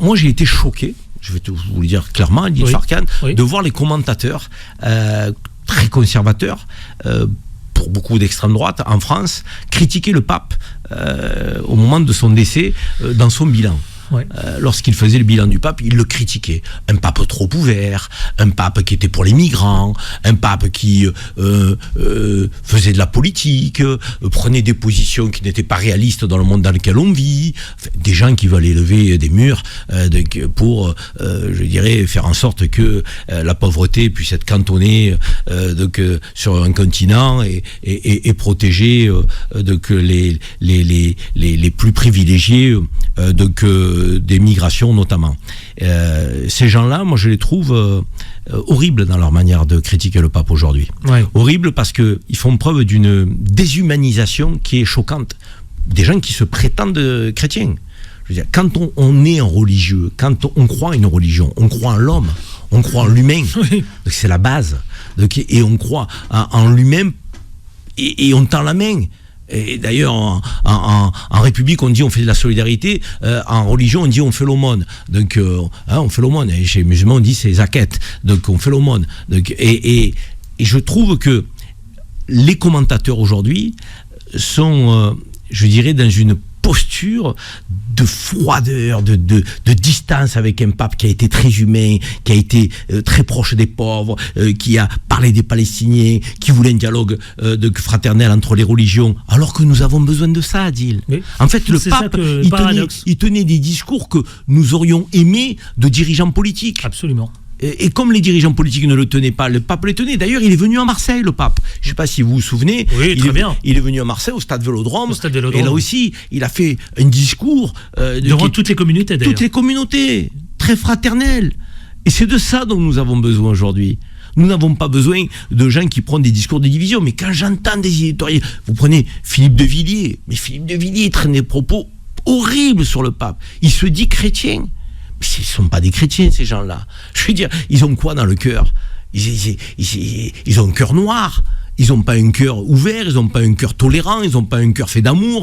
moi j'ai été choqué, je vais vous le dire clairement, Adil Farkan, de voir les commentateurs très conservateurs, pour beaucoup d'extrême droite en France, critiquer le pape au moment de son décès dans son bilan. Lorsqu'il faisait le bilan du pape, il le critiquait. Un pape trop ouvert, un pape qui était pour les migrants, un pape qui faisait de la politique, prenait des positions qui n'étaient pas réalistes dans le monde dans lequel on vit, des gens qui veulent élever des murs pour, je dirais, faire en sorte que la pauvreté puisse être cantonnée sur un continent et protéger les plus privilégiés des migrations notamment. Ces gens-là, moi je les trouve horribles dans leur manière de critiquer le pape aujourd'hui. Horribles parce qu'ils font preuve d'une déshumanisation qui est choquante. Des gens qui se prétendent chrétiens. Je veux dire, quand on est un religieux, quand on croit à une religion, on croit en l'homme, on croit en l'humain. C'est la base. Et on croit en lui-même et on tend la main. Et d'ailleurs, en République, on dit on fait de la solidarité. En religion, on dit on fait l'aumône. Donc, on fait l'aumône. Et chez les musulmans, on dit c'est zakat. Donc, on fait l'aumône. Et je trouve que les commentateurs aujourd'hui sont, je dirais, dans une posture de froideur, de distance avec un pape qui a été très humain, qui a été très proche des pauvres, qui a parlé des Palestiniens, qui voulait un dialogue fraternel entre les religions, alors que nous avons besoin de ça, Adil. En fait, le pape, il tenait des discours que nous aurions aimé de dirigeants politiques. Absolument. Et comme les dirigeants politiques ne le tenaient pas, le pape le tenait. D'ailleurs, il est venu à Marseille, le pape. Je ne sais pas si vous vous souvenez. Oui, très bien. Il est venu à Marseille, au stade Vélodrome. Et là aussi, il a fait un discours. Devant toutes les communautés, d'ailleurs. Toutes les communautés, très fraternel. Et c'est de ça dont nous avons besoin aujourd'hui. Nous n'avons pas besoin de gens qui prennent des discours de division. Mais quand j'entends des éditoriaux, vous prenez Philippe de Villiers. Mais Philippe de Villiers traîne des propos horribles sur le pape. Il se dit chrétien. Mais ce ne sont pas des chrétiens, ces gens-là. Je veux dire, ils ont quoi dans le cœur ? Ils ont un cœur noir. Ils n'ont pas un cœur ouvert, ils n'ont pas un cœur tolérant, ils n'ont pas un cœur fait d'amour.